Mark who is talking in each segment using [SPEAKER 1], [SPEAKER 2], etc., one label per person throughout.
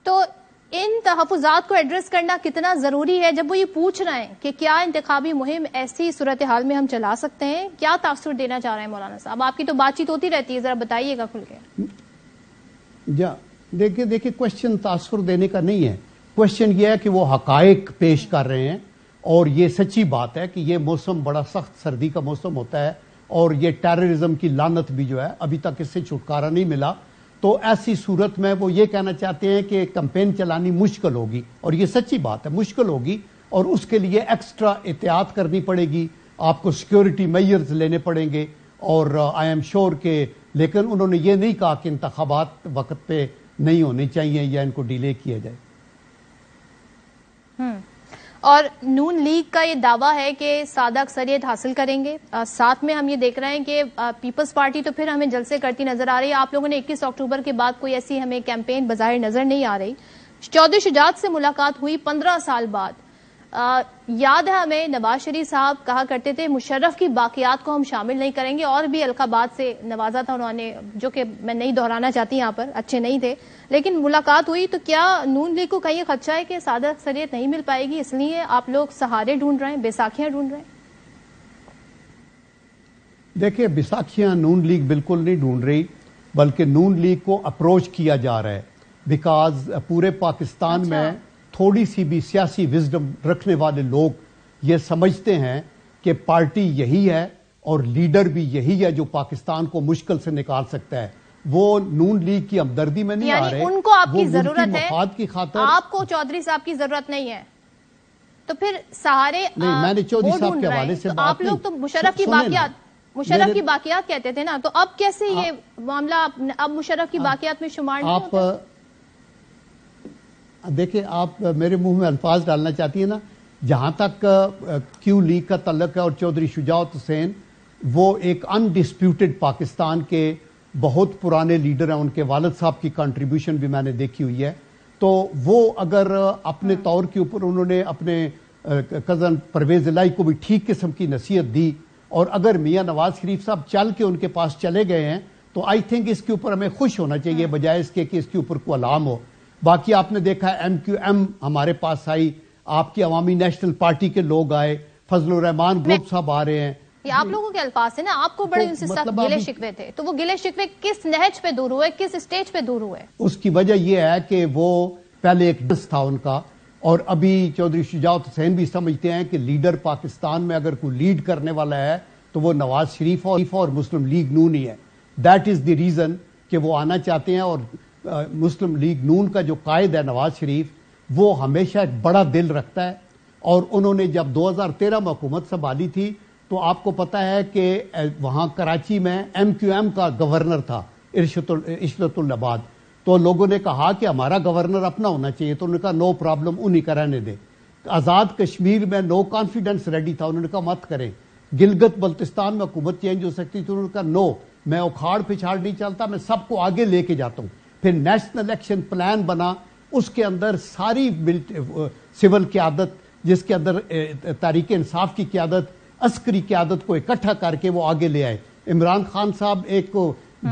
[SPEAKER 1] تو ان تحفظات کو ایڈریس کرنا کتنا ضروری ہے جب وہ یہ پوچھ رہے ہیں کہ کیا انتخابی مہم ایسی صورتحال میں ہم چلا سکتے ہیں؟ کیا تاثر دینا چاہ رہے ہیں مولانا صاحب؟ آپ کی تو بات چیت ہوتی رہتی ہے، ذرا بتائیے گا کھل کے۔
[SPEAKER 2] دیکھیے کوشچن تاثر دینے کا نہیں ہے، کوشچن یہ ہے کہ وہ حقائق پیش کر رہے ہیں، اور یہ سچی بات ہے کہ یہ موسم بڑا سخت سردی کا موسم ہوتا ہے، اور یہ ٹیررزم کی لعنت بھی جو ہے ابھی تک اس سے چھٹکارا نہیں ملا۔ تو ایسی صورت میں وہ یہ کہنا چاہتے ہیں کہ کمپین چلانی مشکل ہوگی، اور یہ سچی بات ہے، مشکل ہوگی، اور اس کے لیے ایکسٹرا احتیاط کرنی پڑے گی، آپ کو سیکیورٹی میئرز لینے پڑیں گے، اور آئی ایم شور کہ لیکن انہوں نے یہ نہیں کہا کہ انتخابات وقت پہ نہیں ہونے چاہیے یا ان کو ڈیلے کیا جائے۔
[SPEAKER 1] اور نون لیگ کا یہ دعویٰ ہے کہ سادہ اکثریت حاصل کریں گے، ساتھ میں ہم یہ دیکھ رہے ہیں کہ پیپلز پارٹی تو پھر ہمیں جلسے کرتی نظر آ رہی ہے۔ آپ لوگوں نے 21 اکتوبر کے بعد کوئی ایسی ہمیں کیمپین بظاہر نظر نہیں آ رہی۔ چودھری شجاعت سے ملاقات ہوئی 15 سال بعد۔ یاد ہے ہمیں نواز شریف صاحب کہا کرتے تھے مشرف کی باقیات کو ہم شامل نہیں کریں گے، اور بھی القابات سے نوازا تھا انہوں نے، جو کہ میں نہیں دہرانا چاہتی یہاں پر، اچھے نہیں تھے، لیکن ملاقات ہوئی۔ تو کیا نون لیگ کو کہیں خدشہ ہے کہ سادہ اکثریت نہیں مل پائے گی، اس لیے آپ لوگ سہارے ڈھونڈ رہے ہیں، بیساکھیاں ڈھونڈ رہے ہیں؟
[SPEAKER 2] دیکھیں، بیساکھیاں نون لیگ بالکل نہیں ڈھونڈ رہی، بلکہ نون لیگ کو اپروچ کیا جا رہا ہے، بیکاز پورے پاکستان میں تھوڑی سی بھی سیاسی وزڈم رکھنے والے لوگ یہ سمجھتے ہیں کہ پارٹی یہی ہے اور لیڈر بھی یہی ہے جو پاکستان کو مشکل سے نکال سکتا ہے۔ وہ نون لیگ کی ہمدردی میں نہیں آ رہے،
[SPEAKER 1] ان کو آپ کی ضرورت ہے،
[SPEAKER 2] مفاد کی خاطر
[SPEAKER 1] آپ کو چودھری صاحب کی ضرورت نہیں ہے، تو پھر سہارے
[SPEAKER 2] نہیں، میں نے چودھری صاحب کے حوالے سے
[SPEAKER 1] آپ لوگ تو مشرف کی باقیات کہتے تھے نا، تو اب کیسے یہ معاملہ اب مشرف کی باقیات میں شمار نہیں ہوتا؟
[SPEAKER 2] دیکھیں، آپ میرے منہ میں الفاظ ڈالنا چاہتی ہیں نا، جہاں تک کیو لیگ کا تعلق ہے اور چودھری شجاعت حسین وہ ایک انڈسپیوٹڈ پاکستان کے بہت پرانے لیڈر ہیں، ان کے والد صاحب کی کنٹریبیوشن بھی میں نے دیکھی ہوئی ہے، تو وہ اگر اپنے طور کے اوپر انہوں نے اپنے کزن پرویز الہی کو بھی ٹھیک قسم کی نصیحت دی، اور اگر میاں نواز شریف صاحب چل کے ان کے پاس چلے گئے ہیں تو آئی تھنک اس کے اوپر ہمیں خوش ہونا چاہیے بجائے اس کے کہ اس کے اوپر کوئی الارم ہو۔ باقی آپ نے دیکھا ہے ایم کیو ایم ہمارے پاس آئی، آپ کی عوامی نیشنل پارٹی کے لوگ آئے، فضل الرحمان گروپ صاحب آ رہے ہیں۔
[SPEAKER 1] یہ آپ لوگوں کے الفاظ ہیں نا، آپ کو بڑے ان سے سخت گلے شکوے تھے، تو وہ گلے شکوے کس نہج پہ دور ہوئے، کس اسٹیج پہ دور ہوئے؟
[SPEAKER 2] اس کی وجہ یہ ہے کہ وہ پہلے ایک ڈس تھا ان کا، اور ابھی چودھری شجاعت حسین بھی سمجھتے ہیں کہ لیڈر پاکستان میں اگر کوئی لیڈ کرنے والا ہے تو وہ نواز شریف اور مسلم لیگ نون ہی ہے۔ دیٹ از دی ریزن کہ وہ آنا چاہتے ہیں، اور مسلم لیگ نون کا جو قائد ہے نواز شریف، وہ ہمیشہ ایک بڑا دل رکھتا ہے، اور انہوں نے جب 2013 میں حکومت سنبھالی تھی تو آپ کو پتا ہے کہ وہاں کراچی میں ایم کیو ایم کا گورنر تھا عشرت العباد، تو لوگوں نے کہا کہ ہمارا گورنر اپنا ہونا چاہیے، تو انہوں نے کہا نو پرابلم، انہی کا رہنے دے۔ آزاد کشمیر میں نو کانفیڈنس ریڈی تھا، انہوں نے کہا مت کریں۔ گلگت بلتستان میں حکومت چینج ہو سکتی تھی، انہوں نے کہا نو، میں اکھاڑ پچھاڑ نہیں چلتا، میں سب کو آگے لے کے جاتا ہوں۔ پھر نیشنل ایکشن پلان بنا، اس کے اندر ساری سول قیادت، جس کے اندر تحریک انصاف کی قیادت، عسکری قیادت کو اکٹھا کر کے وہ آگے لے آئے۔ عمران خان صاحب ایک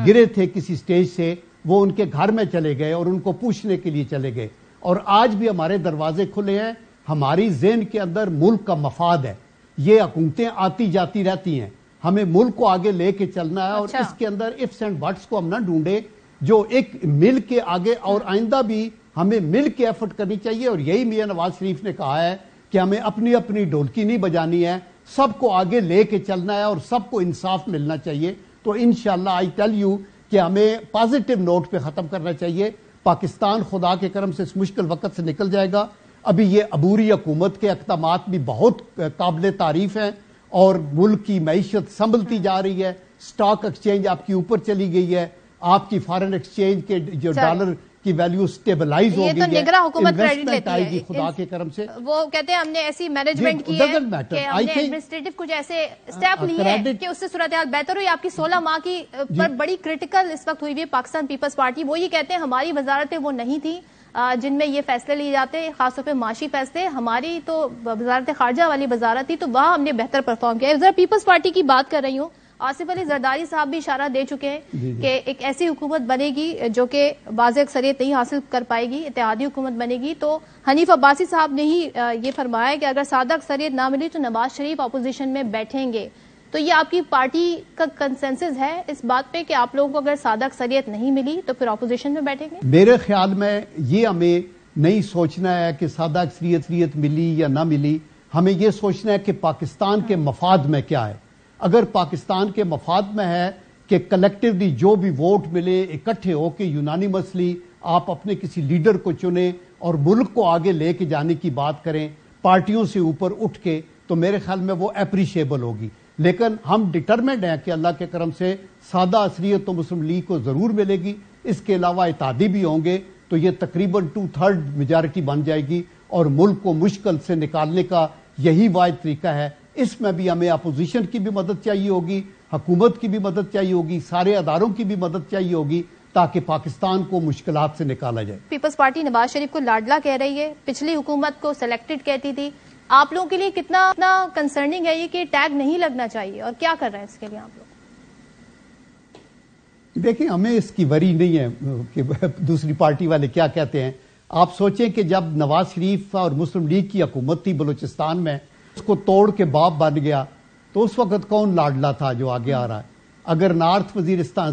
[SPEAKER 2] گرے تھے کسی سٹیج سے، وہ ان کے گھر میں چلے گئے اور ان کو پوچھنے کے لیے چلے گئے، اور آج بھی ہمارے دروازے کھلے ہیں۔ ہماری ذہن کے اندر ملک کا مفاد ہے، یہ حکومتیں آتی جاتی رہتی ہیں، ہمیں ملک کو آگے لے کے چلنا ہے، اور اس کے اندر ifs اینڈ بٹس کو ہم نہ ڈھونڈے، جو ایک مل کے آگے، اور آئندہ بھی ہمیں مل کے ایفرٹ کرنی چاہیے۔ اور یہی میاں نواز شریف نے کہا ہے کہ ہمیں اپنی اپنی ڈھولکی نہیں بجانی ہے، سب کو آگے لے کے چلنا ہے اور سب کو انصاف ملنا چاہیے۔ تو انشاءاللہ آئی ٹیل یو کہ ہمیں پازیٹیو نوٹ پہ ختم کرنا چاہیے۔ پاکستان خدا کے کرم سے اس مشکل وقت سے نکل جائے گا۔ ابھی یہ عبوری حکومت کے اقدامات بھی بہت قابل تعریف ہیں، اور ملک کی معیشت سنبھلتی جا رہی ہے، سٹاک ایکسچینج آپ کی اوپر چلی گئی ہے، آپ کی فارن ایکسچینج کے جو ڈالر کی ویلیو سٹیبلائز ہو گئی ہے،
[SPEAKER 1] یہ تو نگراں حکومت کریڈٹ لیتی
[SPEAKER 2] آئے گی خدا کے کرم سے۔
[SPEAKER 1] وہ کہتے ہیں ہم نے ایسی مینجمنٹ کی ہے کہ ہم نے ایڈمنسٹریٹو کچھ ایسے سٹیپ لیے کہ اس سے صورتحال بہتر ہوئی۔ آپ کی 16 ماہ کی پر بڑی کریٹیکل اس وقت ہوئی ہوئی پاکستان پیپلز پارٹی، وہ یہ کہتے ہیں ہماری وزارتیں وہ نہیں تھی جن میں یہ فیصلے لیے جاتے، خاص طور پہ معاشی فیصلے، ہماری تو وزارت خارجہ والی وزارت تھی، تو وہاں ہم نے بہتر پرفارم کیا ہے۔ ذرا پیپلز پارٹی کی بات کر رہی ہوں، آصف علی زرداری صاحب بھی اشارہ دے چکے ہیں کہ ایک ایسی حکومت بنے گی جو کہ واضح اکثریت نہیں حاصل کر پائے گی، اتحادی حکومت بنے گی. تو حنیف عباسی صاحب نے ہی یہ فرمایا کہ اگر سادہ اکثریت نہ ملی تو نواز شریف اپوزیشن میں بیٹھیں گے. تو یہ آپ کی پارٹی کا کنسنسس ہے اس بات پہ کہ آپ لوگوں کو اگر سادہ اکثریت نہیں ملی تو پھر اپوزیشن میں بیٹھیں گے؟
[SPEAKER 2] میرے خیال میں یہ ہمیں نہیں سوچنا ہے کہ سادہ اکثریت ملی یا نہ ملی. ہمیں یہ سوچنا ہے کہ پاکستان کے مفاد میں کیا ہے. اگر پاکستان کے مفاد میں ہے کہ کلیکٹیولی جو بھی ووٹ ملے اکٹھے ہو کے یونانیمسلی آپ اپنے کسی لیڈر کو چنیں اور ملک کو آگے لے کے جانے کی بات کریں پارٹیوں سے اوپر اٹھ کے، تو میرے خیال میں وہ اپریشیبل ہوگی. لیکن ہم ڈٹرمنڈ ہیں کہ اللہ کے کرم سے سادہ اکثریت تو مسلم لیگ کو ضرور ملے گی. اس کے علاوہ اتحادی بھی ہوں گے تو یہ تقریباً 2/3 میجارٹی بن جائے گی اور ملک کو مشکل سے نکالنے کا یہی واحد طریقہ ہے. اس میں بھی ہمیں اپوزیشن کی بھی مدد چاہیے ہوگی، حکومت کی بھی مدد چاہیے ہوگی، سارے اداروں کی بھی مدد چاہیے ہوگی تاکہ پاکستان کو مشکلات سے نکالا جائے.
[SPEAKER 1] پیپلز پارٹی نواز شریف کو لاڈلا کہہ رہی ہے، پچھلی حکومت کو سلیکٹڈ کہتی تھی. آپ لوگوں کے لیے کتنا کنسرننگ ہے یہ کہ ٹیگ نہیں لگنا چاہیے، اور کیا کر رہے ہیں اس کے لیے آپ لوگ؟
[SPEAKER 2] دیکھیں ہمیں اس کی وری نہیں ہے کہ دوسری پارٹی والے کیا کہتے ہیں. آپ سوچیں کہ جب نواز شریف اور مسلم لیگ کی حکومت تھی بلوچستان میں، اس کو توڑ کے باپ بن گیا، تو اس وقت کون لاڈلا تھا جو آگے آ رہا ہے؟ اگر نارتھ وزیرستان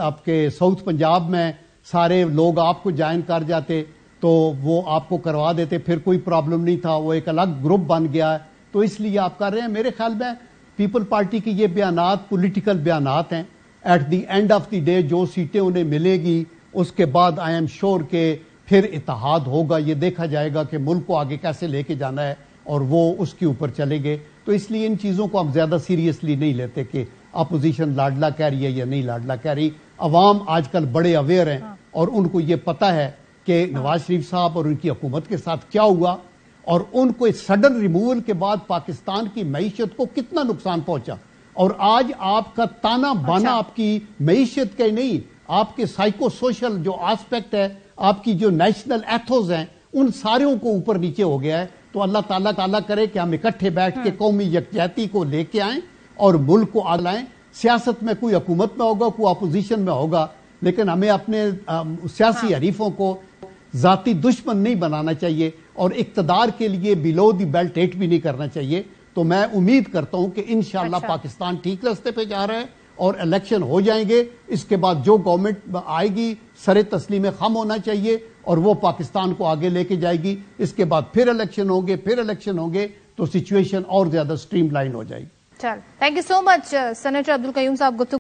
[SPEAKER 2] آپ کے ساؤتھ پنجاب میں سارے لوگ آپ کو جوائن کر جاتے تو وہ آپ کو کروا دیتے، پھر کوئی پرابلم نہیں تھا. وہ ایک الگ گروپ بن گیا ہے تو اس لیے آپ کر رہے ہیں. میرے خیال میں پیپل پارٹی کی یہ بیانات پولیٹیکل بیانات ہیں. At the end of the day جو سیٹیں انہیں ملے گی اس کے بعد آئی ایم شور کہ پھر اتحاد ہوگا. یہ دیکھا جائے گا کہ ملک کو آگے کیسے لے کے جانا ہے اور وہ اس کے اوپر چلیں گے. تو اس لیے ان چیزوں کو ہم زیادہ سیریسلی نہیں لیتے کہ اپوزیشن لاڈلا کہہ رہی ہے یا نہیں لاڈلا کہہ رہی. عوام آج کل بڑے اویئر ہیں اور ان کو یہ پتا ہے کہ نواز شریف صاحب اور ان کی حکومت کے ساتھ کیا ہوا اور ان کو سڈن ریموول کے بعد پاکستان کی معیشت کو کتنا نقصان پہنچا. اور آج آپ کا تانا بانا آپ کی معیشت کا نہیں، آپ کے سائیکو سوشل جو آسپیکٹ ہے، آپ کی جو نیشنل ایتھوز ہیں، ان ساروں کو اوپر نیچے ہو گیا ہے. تو اللہ تعالیٰ کرے کہ ہم اکٹھے بیٹھ کے قومی یکجہتی کو لے کے آئیں اور ملک کو آگے لائیں. سیاست میں کوئی حکومت میں ہوگا، کوئی اپوزیشن میں ہوگا، لیکن ہمیں اپنے سیاسی حریفوں کو ذاتی دشمن نہیں بنانا چاہیے اور اقتدار کے لیے بیلو دی بیلٹ ہٹ بھی نہیں کرنا چاہیے. تو میں امید کرتا ہوں کہ انشاءاللہ پاکستان ٹھیک راستے پہ جا رہا ہے اور الیکشن ہو جائیں گے. اس کے بعد جو گورنمنٹ آئے گی سر تسلیم خم ہونا چاہیے اور وہ پاکستان کو آگے لے کے جائے گی. اس کے بعد پھر الیکشن ہوں گے تو سچویشن اور زیادہ سٹریم لائن ہو جائے گی.
[SPEAKER 1] چل، thank you so much senator Abdul Qayyum صاحب.